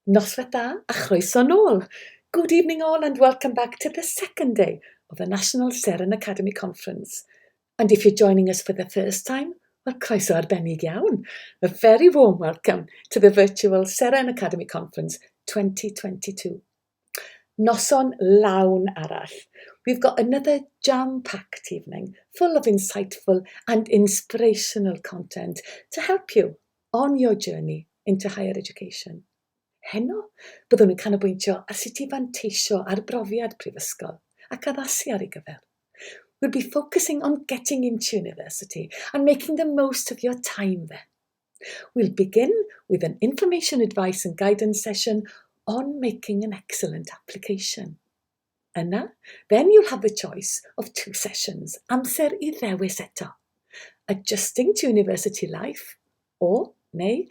Noswaith da a chroeso nôl. Good evening all and welcome back to the second day of the National Seren Academy Conference. And if you're joining us for the first time, well, croeso arbennig iawn. A very warm welcome to the virtual Seren Academy Conference 2022. Noson lawn arall. We've got another jam-packed evening full of insightful and inspirational content to help you on your journey into higher education. Heno, byddwn nhw'n canolbwyntio ar sut i fanteisio ar brofiad prifysgol ac addasu ar ei gyfer. We'll be focusing on getting into university and making the most of your time there. We'll begin with an information advice and guidance session on making an excellent application. Yna, then you'll have the choice of 2 sessions, amser I ddewis eto. Adjusting to university life, or, neu,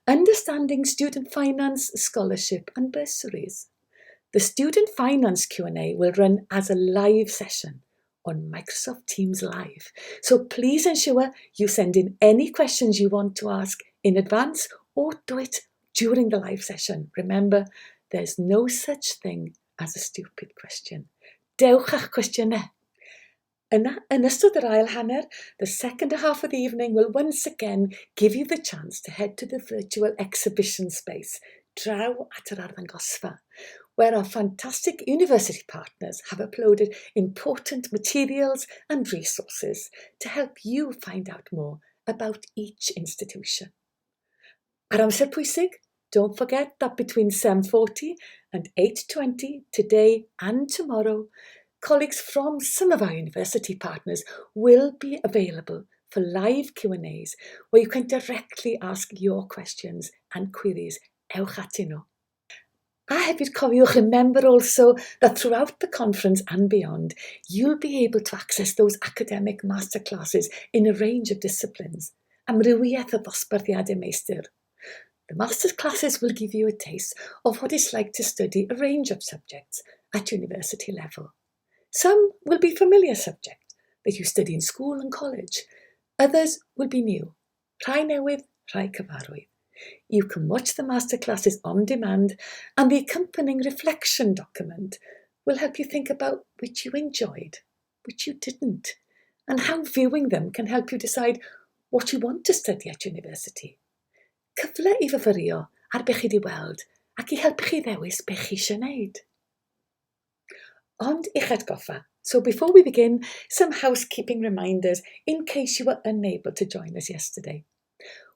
understanding student finance, scholarship and bursaries. The Student Finance Q&A will run as a live session on Microsoft Teams Live. So please ensure you send in any questions you want to ask in advance or do it during the live session. Remember, there's no such thing as a stupid question. Dewch a'ch cwestiynau. Yna, yn ystod yr ail hanner, the second half of the evening will once again give you the chance to head to the virtual exhibition space, draw at yr arddangosfa, where our fantastic university partners have uploaded important materials and resources to help you find out more about each institution. Ar amser pwysig, don't forget that between 7:40 and 8:20 today and tomorrow, colleagues from some of our university partners will be available for live Q&As where you can directly ask your questions and queries. Ewch atyn nhw. A hefyd cofiwch, remember also that throughout the conference and beyond, you'll be able to access those academic masterclasses in a range of disciplines. Amrywiaeth o ddosbarthiadau meistr. The masterclasses will give you a taste of what it's like to study a range of subjects at university level. Some will be familiar subjects that you study in school and college. Others will be new. Rhai newydd, rhai cyfarwydd. You can watch the masterclasses on demand, and the accompanying reflection document will help you think about which you enjoyed, which you didn't, and how viewing them can help you decide what you want to study at university. Cyfle I fyfyrio ar be chi di weld ac I helpu chi ddewis be chi eisiau wneud. Ond i'ch atgoffa, so before we begin, some housekeeping reminders in case you were unable to join us yesterday.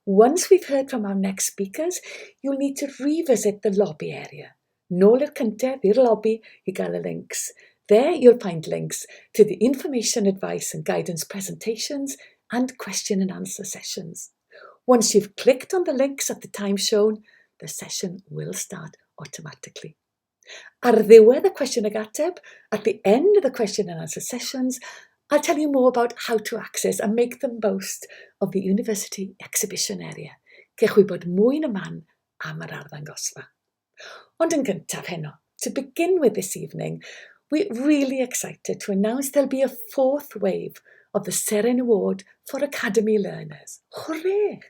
Once we've heard from our next speakers, you'll need to revisit the lobby area. Nôl i'r cyntaf i'r lobby I gael y links. There you'll find links to the information advice and guidance presentations and question and answer sessions. Once you've clicked on the links at the time shown, the session will start automatically. Ar ddiwedd y cwestiwn ag ateb, at the end of the question and answer sessions, I'll tell you more about how to access and make the most of the university exhibition area. Gech wybod mwy na man am yr arddangosfa. Ond yn gyntaf heno, to begin with this evening, we're really excited to announce there'll be a 4th wave of the Seren Award for Academy Learners. Hooray!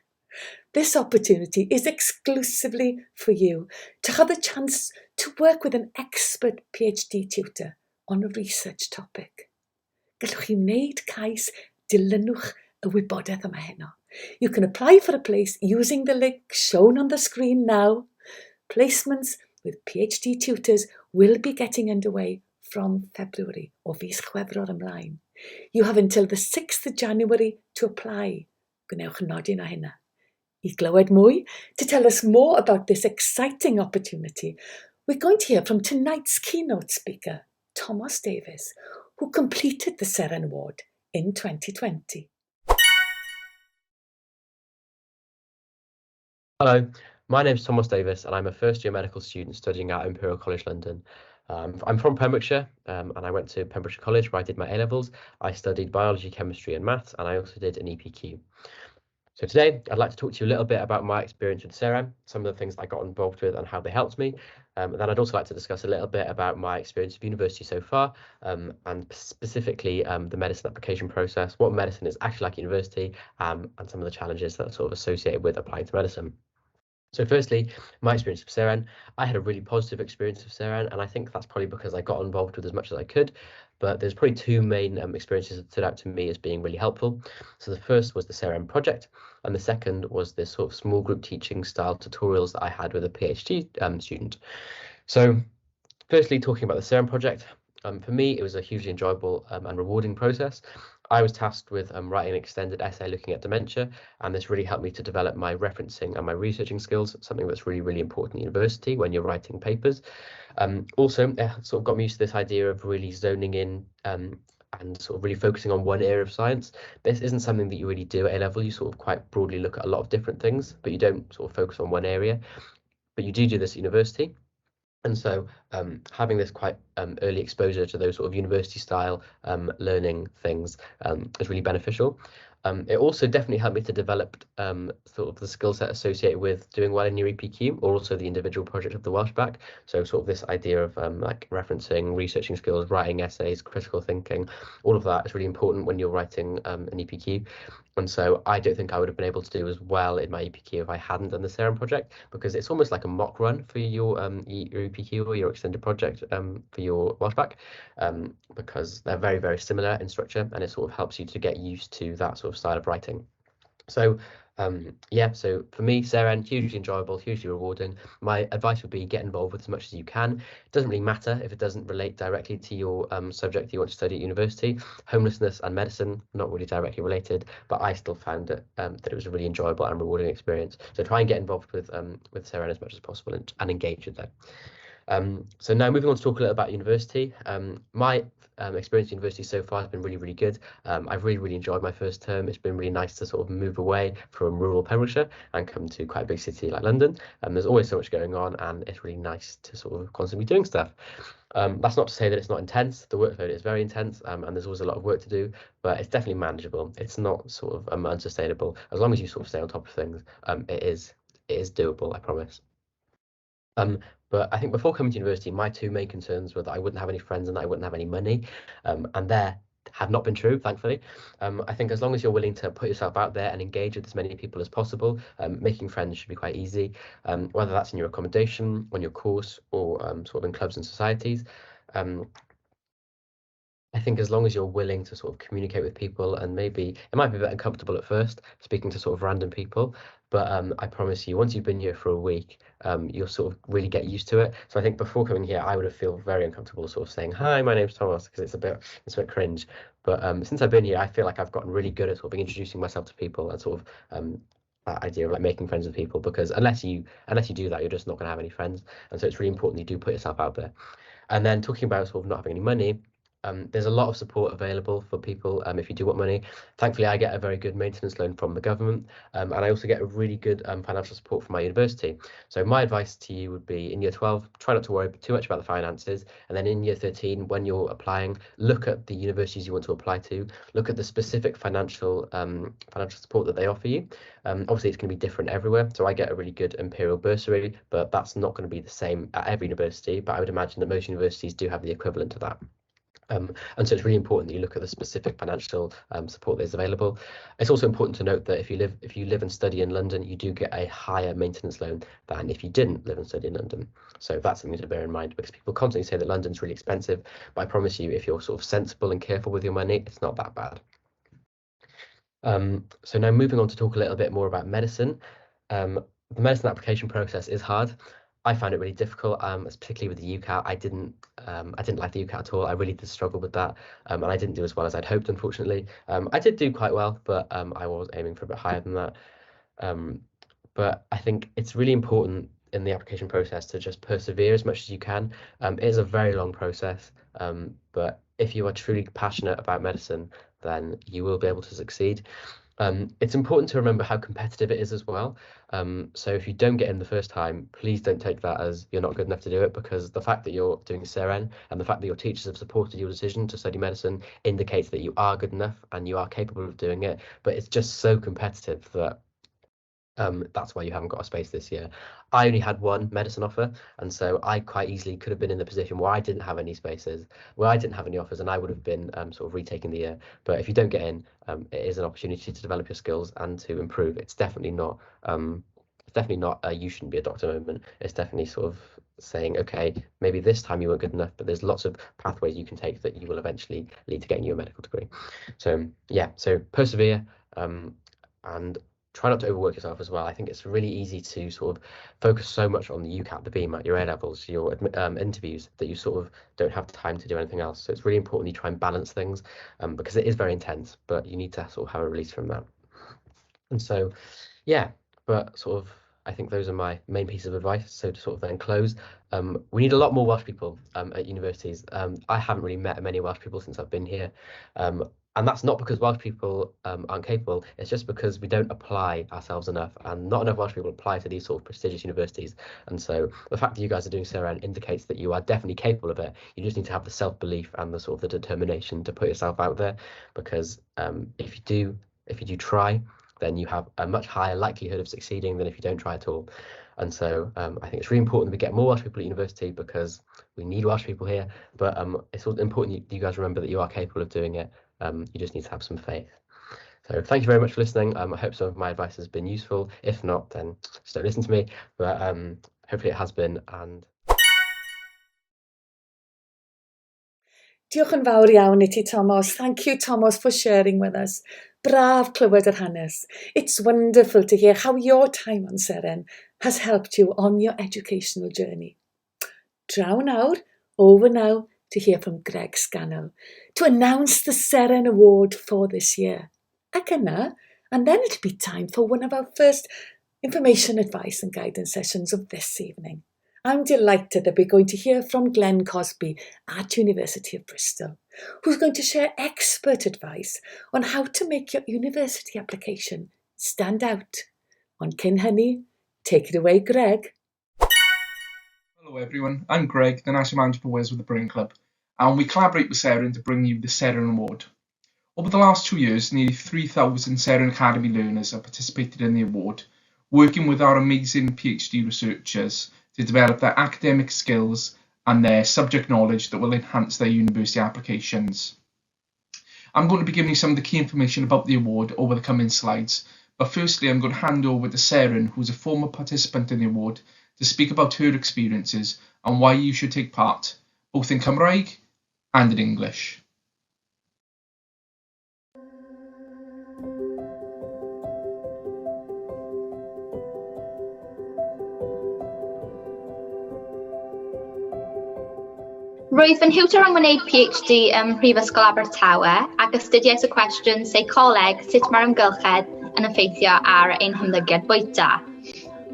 This opportunity is exclusively for you to have the chance to work with an expert PhD tutor on a research topic. Gallwch chi wneud cais dilynwch y wybodaeth yma heno. You can apply for a place using the link shown on the screen now. Placements with PhD tutors will be getting underway from February o fis Chwefror ymlaen. You have until the 6th of January to apply. Gwnewch nodyn o hynna. I glywed mwy, to tell us more about this exciting opportunity, we're going to hear from tonight's keynote speaker, Thomas Davis, who completed the Seren Award in 2020. Hello, my name is Thomas Davis and I'm a first-year medical student studying at Imperial College London. I'm from Pembrokeshire and I went to Pembrokeshire College where I did my A-levels. I studied biology, chemistry and maths, and I also did an EPQ. So today I'd like to talk to you a little bit about my experience with Seren, some of the things I got involved with and how they helped me. Then I'd also like to discuss a little bit about my experience of university so far, and specifically the medicine application process, what medicine is actually like at university, and some of the challenges that are sort of associated with applying to medicine. So firstly, my experience of Seren, I had a really positive experience of Seren, and I think that's probably because I got involved with as much as I could. But there's probably two main experiences that stood out to me as being really helpful. So the first was the Seren project, and the second was this sort of small group teaching style tutorials that I had with a PhD student. So firstly, talking about the Seren project, for me, it was a hugely enjoyable and rewarding process. I was tasked with writing an extended essay looking at dementia, and this really helped me to develop my referencing and my researching skills, something that's really, really important at university when you're writing papers. Also, it sort of got me used to this idea of really zoning in and sort of really focusing on one area of science. This isn't something that you really do at A level. You sort of quite broadly look at a lot of different things, but you don't sort of focus on one area. But you do this at university. And so having this quite early exposure to those sort of university style learning things is really beneficial. It also definitely helped me to develop sort of the skill set associated with doing well in your EPQ, or also the individual project of the Welshback. So sort of this idea of like referencing, researching skills, writing essays, critical thinking, all of that is really important when you're writing an EPQ. And so I don't think I would have been able to do as well in my EPQ if I hadn't done the Seren project, because it's almost like a mock run for your EPQ or your extended project for your Welshback, because they're very, very similar in structure, and it sort of helps you to get used to that sort of style of writing. So yeah, so for me, Seren, hugely enjoyable, hugely rewarding. My advice would be get involved with as much as you can. It doesn't really matter if it doesn't relate directly to your subject you want to study at university. Homelessness and medicine, not really directly related, but I still found it, that it was a really enjoyable and rewarding experience. So try and get involved with Seren as much as possible and engage with them. So now moving on to talk a little about university. My experience at university so far has been really, really good. I've really, really enjoyed my first term. It's been really nice to sort of move away from rural Pembrokeshire and come to quite a big city like London. There's always so much going on, and it's really nice to sort of constantly be doing stuff. That's not to say that it's not intense. The workload is very intense, and there's always a lot of work to do, but it's definitely manageable. It's not sort of unsustainable. As long as you sort of stay on top of things, it is doable, I promise. But I think before coming to university, my two main concerns were that I wouldn't have any friends and that I wouldn't have any money. And there have not been true, thankfully. I think as long as you're willing to put yourself out there and engage with as many people as possible, making friends should be quite easy, whether that's in your accommodation, on your course, or sort of in clubs and societies. I think as long as you're willing to sort of communicate with people, and maybe it might be a bit uncomfortable at first speaking to sort of random people, but I promise you, once you've been here for a week, you'll sort of really get used to it. So I think before coming here, I would have felt very uncomfortable sort of saying, "Hi, my name's Thomas," because it's a bit cringe. But since I've been here, I feel like I've gotten really good at sort of introducing myself to people and sort of that idea of like making friends with people, because unless you do that, you're just not going to have any friends. And so it's really important you do put yourself out there. And then talking about sort of not having any money, there's a lot of support available for people if you do want money. Thankfully, I get a very good maintenance loan from the government, and I also get a really good financial support from my university. So my advice to you would be, in year 12, try not to worry too much about the finances, and then in year 13, when you're applying, look at the universities you want to apply to, look at the specific financial support that they offer you. Obviously, it's going to be different everywhere. So I get a really good Imperial bursary, but that's not going to be the same at every university. But I would imagine that most universities do have the equivalent to that. And so it's really important that you look at the specific financial support that is available. It's also important to note that if you live and study in London, you do get a higher maintenance loan than if you didn't live and study in London. So that's something to bear in mind, because people constantly say that London's really expensive, but I promise you, if you're sort of sensible and careful with your money, it's not that bad. So now moving on to talk a little bit more about medicine. The medicine application process is hard. I found it really difficult, particularly with the UCAT. I didn't like the UCAT at all. I really did struggle with that, and I didn't do as well as I'd hoped, unfortunately. I did do quite well, but I was aiming for a bit higher than that. But I think it's really important in the application process to just persevere as much as you can. It is a very long process, but if you are truly passionate about medicine, then you will be able to succeed. It's important to remember how competitive it is as well. So if you don't get in the first time, please don't take that as you're not good enough to do it, because the fact that you're doing Seren and the fact that your teachers have supported your decision to study medicine indicates that you are good enough and you are capable of doing it. But it's just so competitive that that's why you haven't got a space this year. I only had one medicine offer, and so I quite easily could have been in the position where I didn't have any spaces, where I didn't have any offers, and I would have been sort of retaking the year. But if you don't get in, it is an opportunity to develop your skills and to improve. It's definitely not It's definitely not a you shouldn't be a doctor moment. It's definitely sort of saying, okay, maybe this time you weren't good enough, but there's lots of pathways you can take that you will eventually lead to getting you a medical degree. So yeah, so persevere, and try not to overwork yourself as well. I think it's really easy to sort of focus so much on the UCAT, the BMAT, your A levels, your interviews, that you sort of don't have time to do anything else. So it's really important you try and balance things, because it is very intense, but you need to sort of have a release from that. And so, yeah, but sort of, I think those are my main pieces of advice. So to sort of then close, we need a lot more Welsh people at universities. I haven't really met many Welsh people since I've been here. And that's not because Welsh people aren't capable, it's just because we don't apply ourselves enough, and not enough Welsh people apply to these sort of prestigious universities. And so the fact that you guys are doing Seren indicates that you are definitely capable of it. You just need to have the self-belief and the sort of the determination to put yourself out there, because if you do try, then you have a much higher likelihood of succeeding than if you don't try at all. And so I think it's really important that we get more Welsh people at university, because we need Welsh people here, but it's also important you guys remember that you are capable of doing it. You just need to have some faith. So thank you very much for listening. I hope some of my advice has been useful. If not, then just don't listen to me, but hopefully it has been. And Diolch yn fawr iawn i ti, Thomas. Thank you, Thomas, for sharing with us. Braf clywed yr hanes. It's wonderful to hear how your time on Seren has helped you on your educational journey. Draw nawr, over now, to hear from Greg Scannell to announce the Seren Award for this year. Ac yna, and then it'll be time for one of our first information, advice and guidance sessions of this evening. I'm delighted that we're going to hear from Glenn Cosby at University of Bristol, who's going to share expert advice on how to make your university application stand out. Ond cyn hynny, take it away, Greg. Hello everyone, I'm Greg, the National Manager for Wales with the Brain Club, and we collaborate with Seren to bring you the Seren Award. Over the last 2 years, nearly 3,000 Seren Academy learners have participated in the award, working with our amazing PhD researchers to develop their academic skills and their subject knowledge that will enhance their university applications. I'm going to be giving you some of the key information about the award over the coming slides, but firstly I'm going to hand over to Seren, who's a former participant in the award, to speak about her experiences and why you should take part, both in Cymraeg and in English. Roedd fy nhwtor yn gwneud PhD ym Mhrifysgol Abertawe ac astudiais y cwestiwn seicoleg sut mae'r ymgylchedd yn effeithio ar ein hymddygiad bwyta.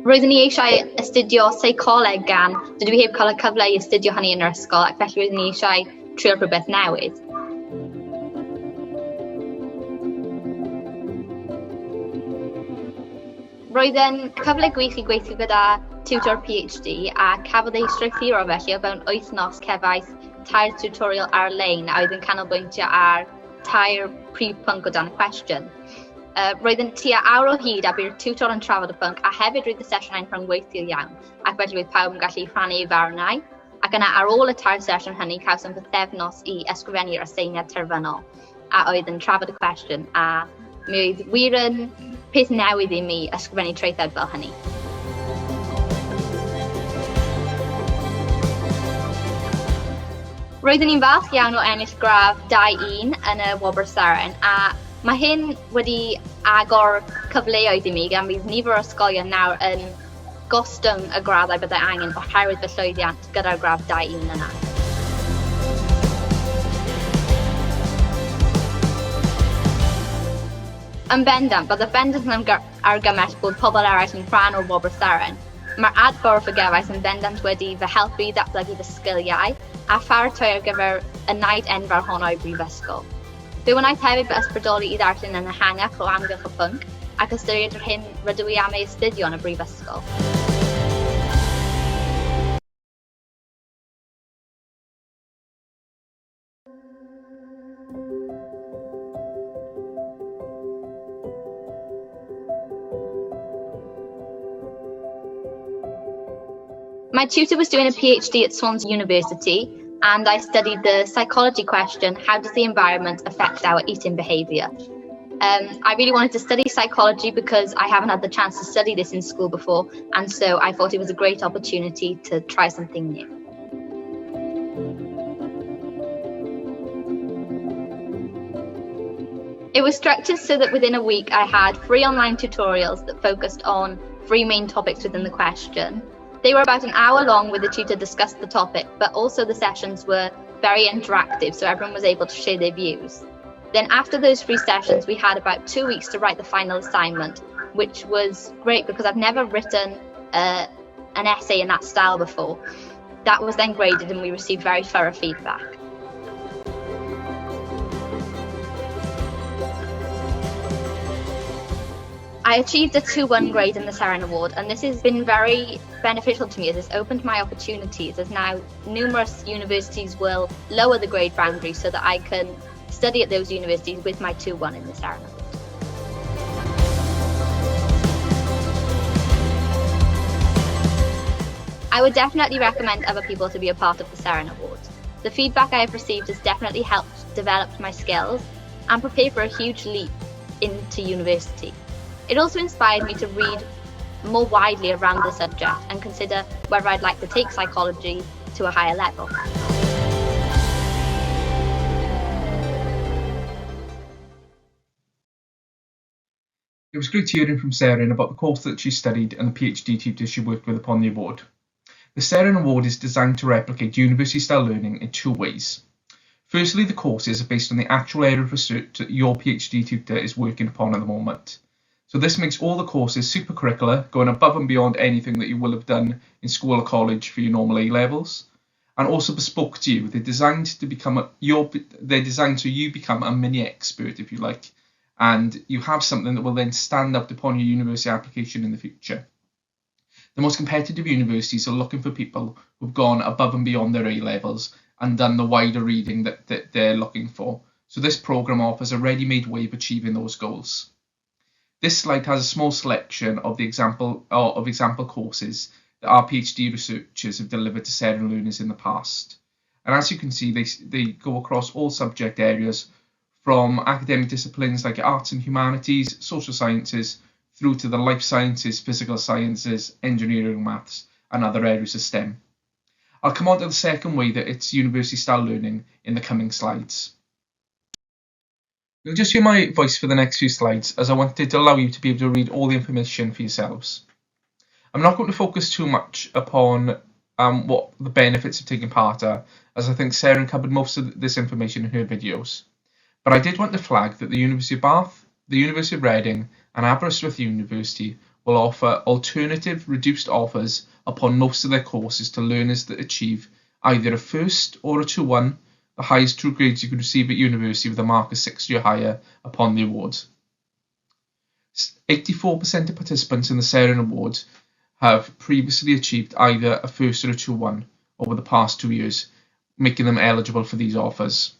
Roeddwn i eisiau astudio seicoleg gan dydw i heb cael y cyfle i astudio hynny yn yr ysgol, ac felly roeddwn i eisiau trio rhywbeth newydd. Roedd yn cyfle gwych i gweithio gyda tiwtor PhD a cafodd ei strwythuro felly o fewn 8 nos cefais tair tutorial ar-lein a oedd yn canolbwyntio ar tair prif pwnc o dan y cwestiwn. Roedd yn tua awr o hyd a bydd tiwtor yn trafod y pwnc, a hefyd roedd y sesiynau'n rhyngweithiol iawn, ac felly roedd pawb yn gallu rhannu ei farnau. Ac yna ar ôl y tair sesiwn hynny, cawsom bythefnos i ysgrifennu'r aseiniad terfynol, a oedd yn trafod y cwestiwn, a mi oedd wir yn peth newydd i mi ysgrifennu traethawd fel hynny. Roeddwn i'n falch iawn o ennill graf 2-1 yn y wobr Seren, a mae hyn wedi agor cyfleoedd i mi gan bydd nifer o ysgolion nawr yn gostwng y graddau byddai angen oherwydd fy llwyddiant gyda'r graf 2-1 yna. Yn bendant, bydd y bendant yn argymell bod pobl eraill yn rhan o'r wobr Seren. Mae'r adborth y gefais yn bendant wedi fy helpu i ddatblygu fy sgiliau a pharatoi ar gyfer y naid enfawr honno i brifysgol. Fe wnaeth hefyd fy ysbrydoli i ddarllen yn ehangach o amgylch y pwnc ac ystyried yr hyn rydw i am ei astudio yn y brifysgol. My tutor was doing a PhD at Swansea University, and I studied the psychology question, how does the environment affect our eating behaviour? I really wanted to study psychology because I haven't had the chance to study this in school before, and so I thought it was a great opportunity to try something new. It was structured so that within a week I had 3 online tutorials that focused on 3 main topics within the question. They were about an hour long with the tutor discuss the topic, but also the sessions were very interactive, so everyone was able to share their views. Then after those 3 sessions, we had about 2 weeks to write the final assignment, which was great because I've never written an essay in that style before. That was then graded and we received very thorough feedback. I achieved a 2-1 grade in the Seren Award, and this has been very beneficial to me as it's opened my opportunities, as now numerous universities will lower the grade boundary so that I can study at those universities with my 2-1 in the Seren Award. I would definitely recommend other people to be a part of the Seren Award. The feedback I have received has definitely helped develop my skills and prepare for a huge leap into university. It also inspired me to read more widely around the subject and consider whether I'd like to take psychology to a higher level. It was great hearing from Seren about the course that she studied and the PhD tutor she worked with upon the award. The Seren Award is designed to replicate university-style learning in 2 ways. Firstly, the courses are based on the actual area of research that your PhD tutor is working upon at the moment. So this makes all the courses super curricular, going above and beyond anything that you will have done in school or college for your normal A-levels, and also bespoke to you. They're designed so you become a mini expert, if you like, and you have something that will then stand out upon your university application in the future. The most competitive universities are looking for people who've gone above and beyond their A-levels and done the wider reading that they're looking for. So this programme offers a ready-made way of achieving those goals. This slide has a small selection of example courses that our PhD researchers have delivered to Seren learners in the past. And as you can see, they go across all subject areas, from academic disciplines like arts and humanities, social sciences, through to the life sciences, physical sciences, engineering, maths, and other areas of STEM. I'll come on to the second way that it's university-style learning in the coming slides. You'll just hear my voice for the next few slides, as I wanted to allow you to be able to read all the information for yourselves. I'm not going to focus too much upon what the benefits of taking part are, as I think Seren covered most of this information in her videos. But I did want to flag that the University of Bath, the University of Reading, and Aberystwyth University will offer alternative reduced offers upon most of their courses to learners that achieve either a first or a 2-1, the highest 2 grades you could receive at university with a mark of 60 or higher upon the award. 84% of participants in the Seren Award have previously achieved either a first or a 2-1 over the past 2 years, making them eligible for these offers.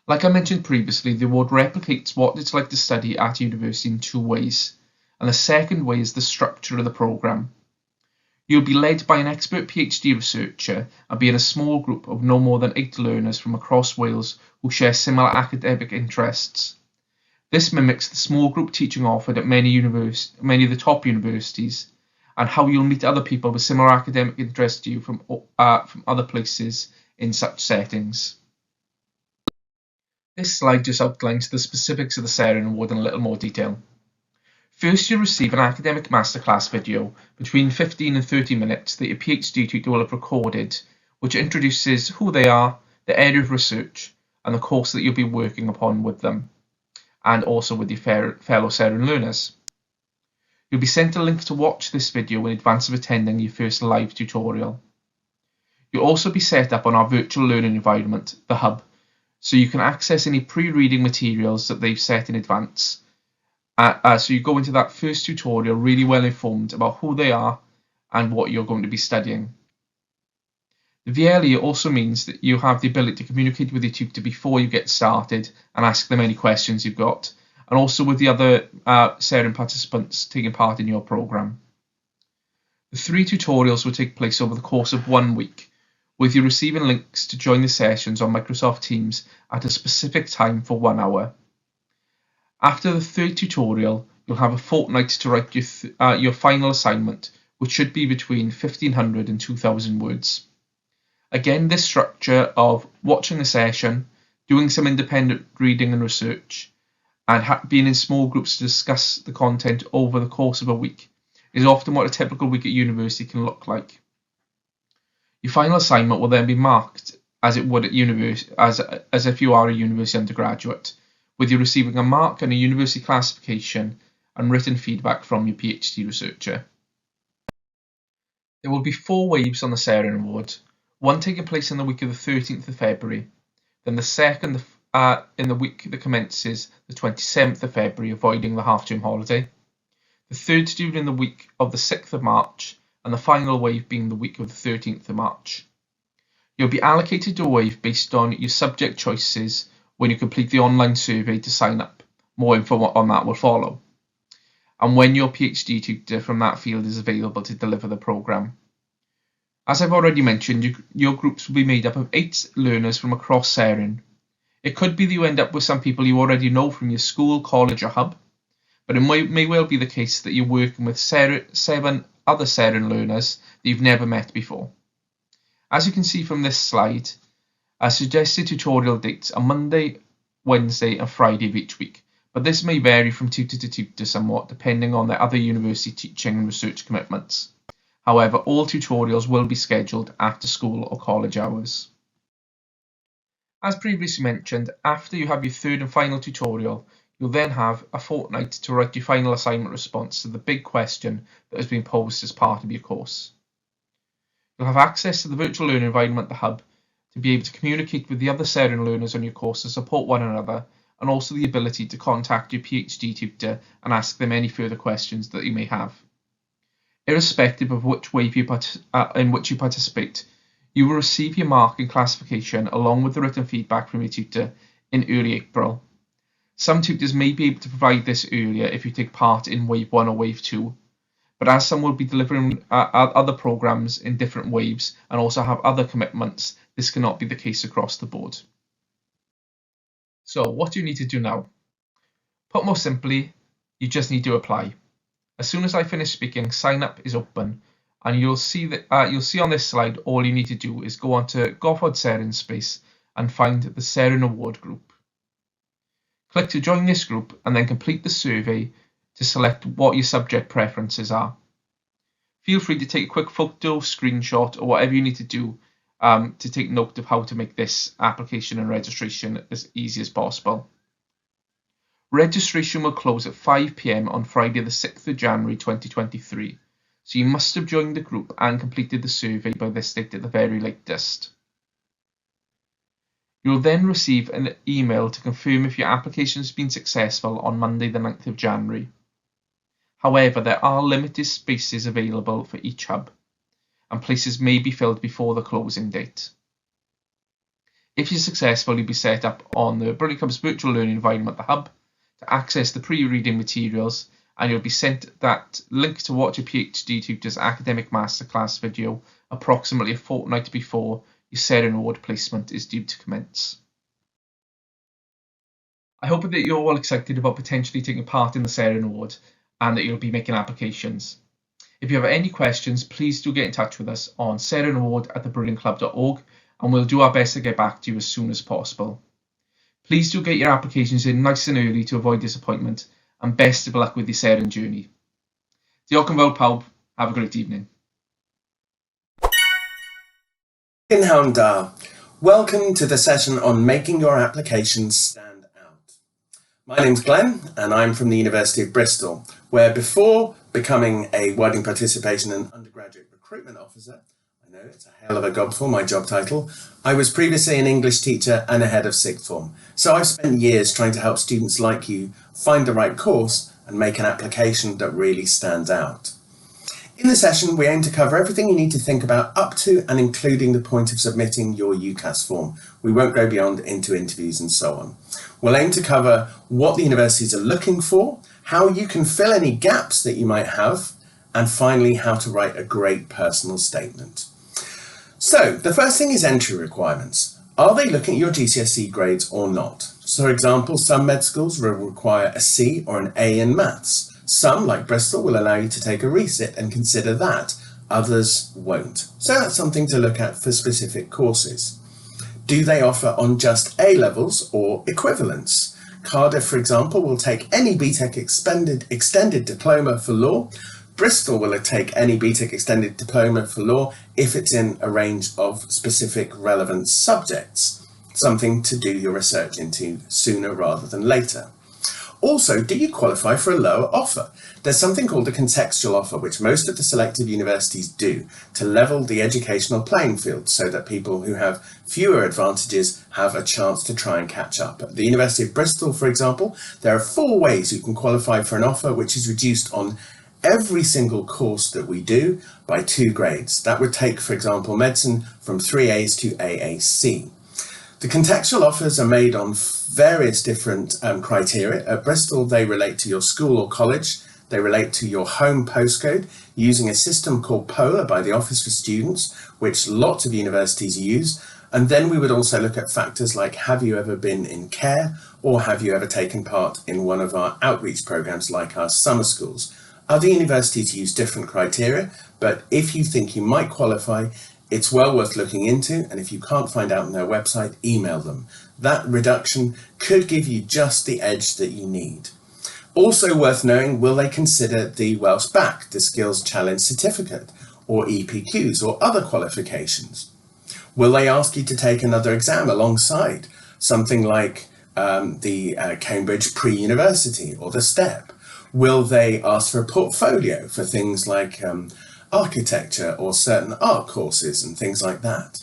Like I mentioned previously, the award replicates what it's like to study at university in 2 ways, and the second way is the structure of the programme. You'll be led by an expert PhD researcher and be in a small group of no more than 8 learners from across Wales who share similar academic interests. This mimics the small group teaching offered at many of the top universities, and how you'll meet other people with similar academic interests to you from other places in such settings. This slide just outlines the specifics of the Seren Award in a little more detail. First, you'll receive an academic masterclass video between 15 and 30 minutes that your PhD tutor will have recorded, which introduces who they are, the area of research, and the course that you'll be working upon with them, and also with your fellow Seren learners. You'll be sent a link to watch this video in advance of attending your first live tutorial. You'll also be set up on our virtual learning environment, the Hub, so you can access any pre-reading materials that they've set in advance. So you go into that first tutorial really well informed about who they are and what you're going to be studying. The VLE also means that you have the ability to communicate with your tutor before you get started and ask them any questions you've got, and also with the other Seren participants taking part in your programme. The 3 tutorials will take place over the course of 1 week, with you receiving links to join the sessions on Microsoft Teams at a specific time for 1 hour. After the third tutorial, you'll have a fortnight to write your final assignment, which should be between 1,500 and 2,000 words. Again, this structure of watching a session, doing some independent reading and research, and being in small groups to discuss the content over the course of a week is often what a typical week at university can look like. Your final assignment will then be marked as it would at university, as if you are a university undergraduate, with you receiving a mark and a university classification and written feedback from your PhD researcher. There will be 4 waves on the Seren Award, one taking place in the week of the 13th of February, then the second in the week that commences the 27th of February, avoiding the half-term holiday, the third during the week of the 6th of March, and the final wave being the week of the 13th of March. You'll be allocated to a wave based on your subject choices when you complete the online survey to sign up. More info on that will follow. And when your PhD tutor from that field is available to deliver the programme. As I've already mentioned, your groups will be made up of 8 learners from across Seren. It could be that you end up with some people you already know from your school, college or hub, but it may well be the case that you're working with 7 other Seren learners that you've never met before. As you can see from this slide, suggested tutorial dates are Monday, Wednesday and Friday of each week, but this may vary from tutor to tutor somewhat depending on their other university teaching and research commitments. However, all tutorials will be scheduled after school or college hours. As previously mentioned, after you have your third and final tutorial, you'll then have a fortnight to write your final assignment response to the big question that has been posed as part of your course. You'll have access to the virtual learning environment, the Hub, to be able to communicate with the other Seren learners on your course to support one another, and also the ability to contact your PhD tutor and ask them any further questions that you may have. Irrespective of which wave in which you participate, you will receive your mark and classification along with the written feedback from your tutor in early April. Some tutors may be able to provide this earlier if you take part in Wave 1 or Wave 2, but as some will be delivering other programmes in different waves and also have other commitments, this cannot be the case across the board. So what do you need to do now? Put more simply, you just need to apply. As soon as I finish speaking, sign up is open, and you'll see on this slide all you need to do is go onto Gofod Seren space and find the Seren Award group. Click to join this group and then complete the survey to select what your subject preferences are. Feel free to take a quick photo, screenshot or whatever you need to do to take note of how to make this application and registration as easy as possible. Registration will close at 5 PM on Friday the 6th of January 2023, so you must have joined the group and completed the survey by this date at the very latest. You will then receive an email to confirm if your application has been successful on Monday the 9th of January. However, there are limited spaces available for each hub, and places may be filled before the closing date. If you're successful, you'll be set up on the Brilliant Club's virtual learning environment, the Hub, to access the pre-reading materials, and you'll be sent that link to watch your PhD tutor's academic masterclass video approximately a fortnight before your Seren Award placement is due to commence. I hope that you're all excited about potentially taking part in the Seren Award and that you'll be making applications. If you have any questions, please do get in touch with us on serenaward@thebrilliantclub.org and we'll do our best to get back to you as soon as possible. Please do get your applications in nice and early to avoid disappointment, and best of luck with your Seren journey. Diolch yn fawr pawb, have a great evening. Cynhadledd da. Welcome to the session on making your applications stand out. My name's Glenn and I'm from the University of Bristol, where before becoming a wording participation and undergraduate recruitment officer, I know it's a hell of a gobful, my job title, I was previously an English teacher and a head of sixth form. So I've spent years trying to help students like you find the right course and make an application that really stands out. In the session, we aim to cover everything you need to think about up to and including the point of submitting your UCAS form. We won't go beyond into interviews and so on. We'll aim to cover what the universities are looking for, how you can fill any gaps that you might have, and finally, how to write a great personal statement. So, the first thing is entry requirements. Are they looking at your GCSE grades or not? So, for example, some med schools will require a C or an A in maths. Some, like Bristol, will allow you to take a resit and consider that. Others won't. So that's something to look at for specific courses. Do they offer on just A levels or equivalents? Cardiff, for example, will take any BTEC extended diploma for law. Bristol will take any BTEC extended diploma for law if it's in a range of specific relevant subjects, something to do your research into sooner rather than later. Also, do you qualify for a lower offer? There's something called a contextual offer, which most of the selective universities do to level the educational playing field so that people who have fewer advantages have a chance to try and catch up. At the University of Bristol, for example, there are 4 ways you can qualify for an offer which is reduced on every single course that we do by 2 grades. That would take, for example, medicine from 3As to AAC. The contextual offers are made on various different criteria. At Bristol, they relate to your school or college. They relate to your home postcode using a system called POLAR by the Office for Students, which lots of universities use. And then we would also look at factors like, have you ever been in care, or have you ever taken part in one of our outreach programs like our summer schools? Other universities use different criteria, but if you think you might qualify, it's well worth looking into, and if you can't find out on their website, email them. That reduction could give you just the edge that you need. Also worth knowing, will they consider the Welsh BAC, the Skills Challenge Certificate, or EPQs, or other qualifications? Will they ask you to take another exam alongside, something like the Cambridge Pre-University or the STEP? Will they ask for a portfolio for things like architecture or certain art courses and things like that?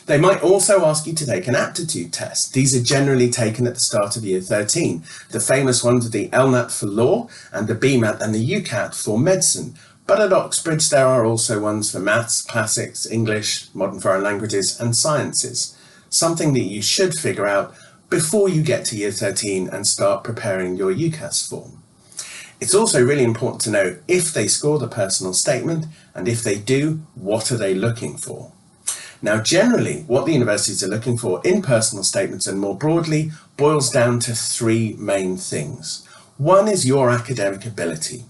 They might also ask you to take an aptitude test. These are generally taken at the start of year 13. The famous ones are the LNAT for law and the BMAT and the UCAT for medicine. But at Oxbridge there are also ones for maths, classics, English, modern foreign languages and sciences. Something that you should figure out before you get to year 13 and start preparing your UCAS form. It's also really important to know if they score the personal statement, and if they do, what are they looking for? Now, generally, what the universities are looking for in personal statements and more broadly boils down to 3 main things. One is your academic ability.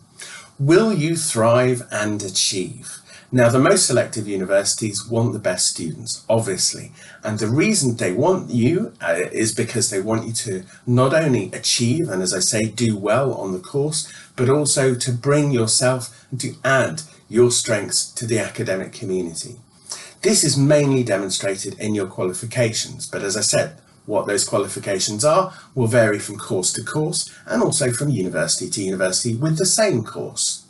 Will you thrive and achieve? Now, the most selective universities want the best students, obviously, and the reason they want you is because they want you to not only achieve and, as I say, do well on the course, but also to bring yourself and to add your strengths to the academic community. This is mainly demonstrated in your qualifications, but as I said, what those qualifications are will vary from course to course and also from university to university with the same course.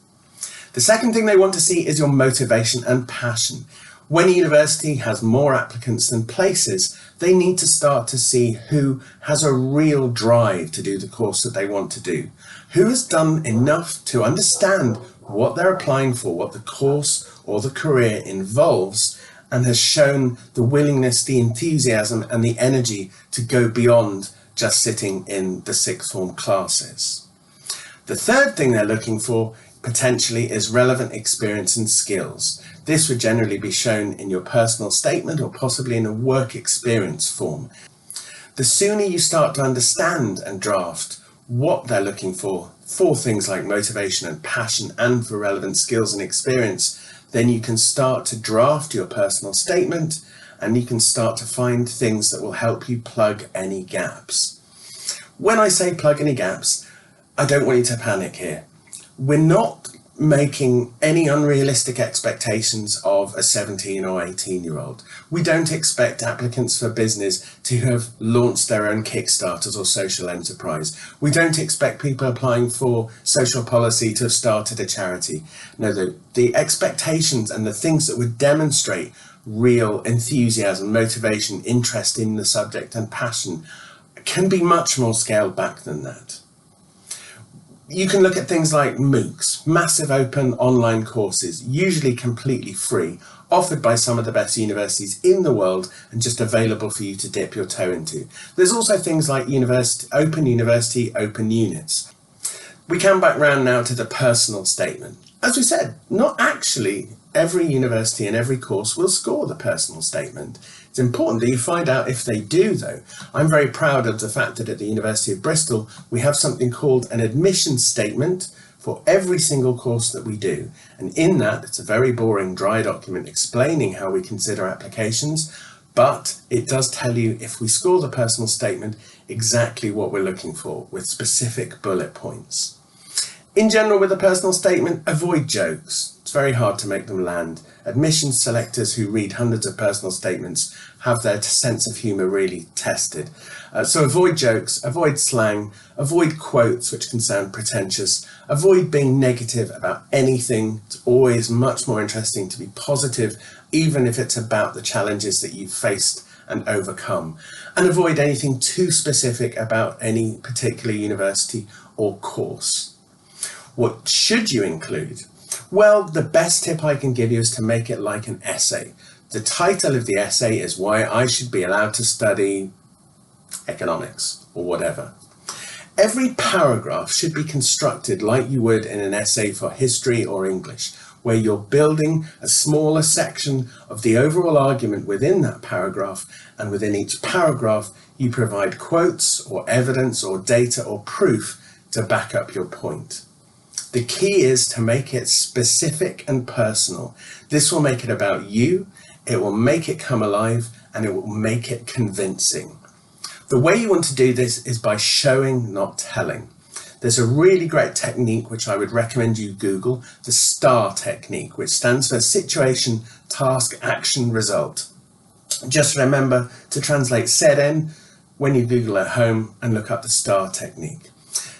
The second thing they want to see is your motivation and passion. When a university has more applicants than places, they need to start to see who has a real drive to do the course that they want to do. Who has done enough to understand what they're applying for, what the course or the career involves, and has shown the willingness, the enthusiasm and the energy to go beyond just sitting in the sixth form classes. The third thing they're looking for potentially is relevant experience and skills. This would generally be shown in your personal statement or possibly in a work experience form. The sooner you start to understand and draft what they're looking for things like motivation and passion and for relevant skills and experience, then you can start to draft your personal statement and you can start to find things that will help you plug any gaps. When I say plug any gaps, I don't want you to panic here. We're not making any unrealistic expectations of a 17 or 18-year-old. We don't expect applicants for business to have launched their own Kickstarters or social enterprise. We don't expect people applying for social policy to have started a charity. No, the expectations and the things that would demonstrate real enthusiasm, motivation, interest in the subject and passion can be much more scaled back than that. You can look at things like MOOCs, massive open online courses, usually completely free, offered by some of the best universities in the world and just available for you to dip your toe into. There's also things like open university, open units. We come back round now to the personal statement. As we said, not actually every university and every course will score the personal statement. It's important that you find out if they do, though. I'm very proud of the fact that at the University of Bristol, we have something called an admission statement for every single course that we do. And in that, it's a very boring, dry document explaining how we consider applications, but it does tell you, if we score the personal statement, exactly what we're looking for with specific bullet points. In general, with a personal statement, avoid jokes. It's very hard to make them land. Admissions selectors who read hundreds of personal statements have their sense of humour really tested. So avoid jokes, avoid slang, avoid quotes which can sound pretentious, avoid being negative about anything. It's always much more interesting to be positive, even if it's about the challenges that you've faced and overcome. And avoid anything too specific about any particular university or course. What should you include? Well, the best tip I can give you is to make it like an essay. The title of the essay is Why I Should Be Allowed to Study Economics or whatever. Every paragraph should be constructed like you would in an essay for history or English, where you're building a smaller section of the overall argument within that paragraph, and within each paragraph you provide quotes or evidence or data or proof to back up your point. The key is to make it specific and personal. This will make it about you, it will make it come alive, and it will make it convincing. The way you want to do this is by showing, not telling. There's a really great technique which I would recommend you Google, the STAR technique, which stands for Situation, Task, Action, Result. Just remember to translate Seren when you Google at home and look up the STAR technique.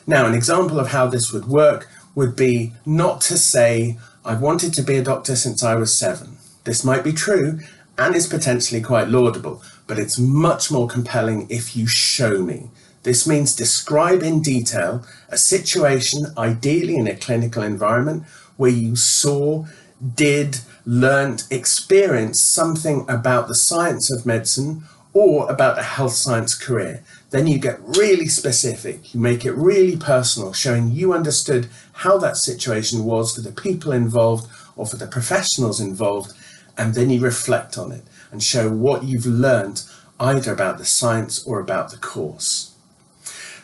Now, an example of how this would work would be not to say, I've wanted to be a doctor since I was 7. This might be true and is potentially quite laudable, but it's much more compelling if you show me. This means describe in detail a situation, ideally in a clinical environment, where you saw, did, learnt, experienced something about the science of medicine or about a health science career. Then you get really specific, you make it really personal, showing you understood how that situation was for the people involved or for the professionals involved, and then you reflect on it and show what you've learned either about the science or about the course.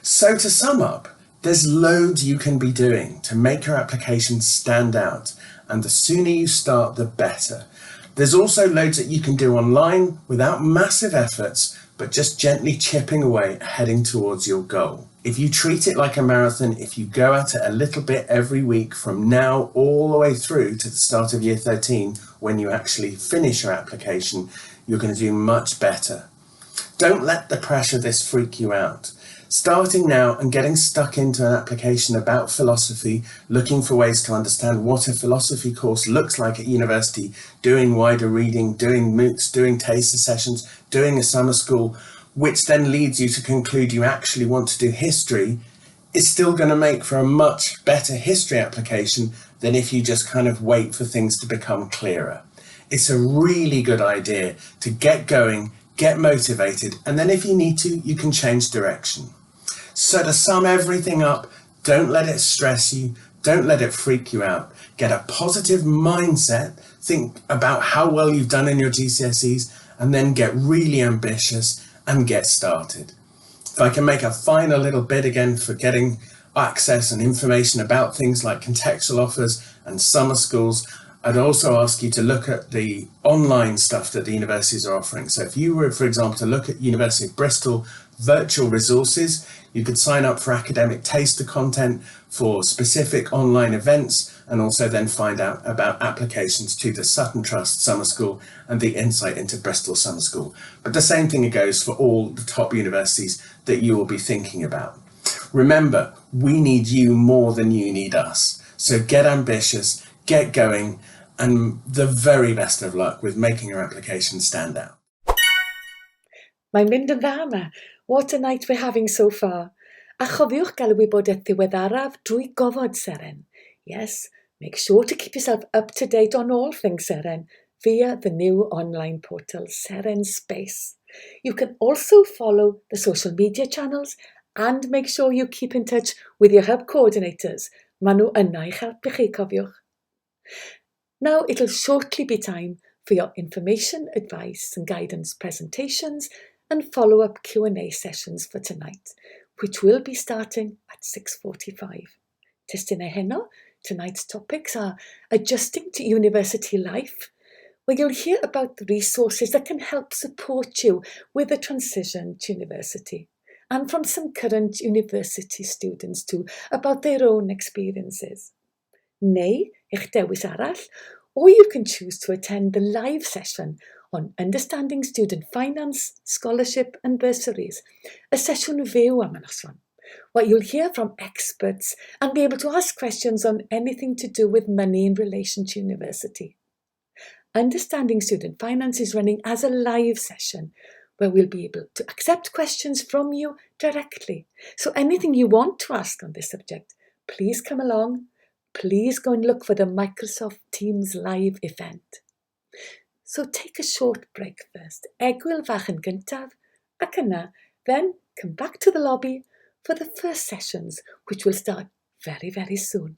So to sum up, there's loads you can be doing to make your application stand out, and the sooner you start, the better. There's also loads that you can do online without massive efforts, but just gently chipping away, heading towards your goal. If you treat it like a marathon, if you go at it a little bit every week from now all the way through to the start of year 13, when you actually finish your application, you're going to do much better. Don't let the pressure of this freak you out. Starting now and getting stuck into an application about philosophy, looking for ways to understand what a philosophy course looks like at university, doing wider reading, doing MOOCs, doing taster sessions, doing a summer school, which then leads you to conclude you actually want to do history, is still going to make for a much better history application than if you just kind of wait for things to become clearer. It's a really good idea to get going, get motivated, and then if you need to, you can change direction. So to sum everything up, don't let it stress you, don't let it freak you out. Get a positive mindset, think about how well you've done in your GCSEs, and then get really ambitious and get started. If I can make a final little bit again for getting access and information about things like contextual offers and summer schools, I'd also ask you to look at the online stuff that the universities are offering. So if you were, for example, to look at University of Bristol virtual resources, you could sign up for academic taster content for specific online events, and also then find out about applications to the Sutton Trust Summer School and the Insight into Bristol Summer School. But the same thing goes for all the top universities that you will be thinking about. Remember, we need you more than you need us. So get ambitious, get going, and the very best of luck with making your application stand out. Mae'n mynd yn dda yma. What a night we're having so far. A chofiwch gael y wybodaeth ddiweddaraf drwy gofod Seren. Yes, make sure to keep yourself up to date on all things Seren via the new online portal Seren Space. You can also follow the social media channels And make sure you keep in touch with your hub coordinators. Maen nhw yna i'ch helpu chi, cofiwch. Now it'll shortly be time for your information, advice and guidance presentations and follow-up Q&A sessions for tonight, which will be starting at 6:45. Testyn heno, tonight's topics are adjusting to university life, where you'll hear about the resources that can help support you with the transition to university, and from some current university students too, about their own experiences. Neu, eich dewis arall, or you can choose to attend the live session on Understanding Student Finance, Scholarship and Bursaries, a sesiwn fyw am y noson, where you'll hear from experts and be able to ask questions on anything to do with money in relation to university. Understanding Student Finance is running as a live session where we'll be able to accept questions from you directly. So anything you want to ask on this subject, please come along. Please go and look for the Microsoft Teams live event. So take a short break first, egwyl fach yn gyntaf, ac yna, then come back to the lobby for the first sessions, which will start very, very soon.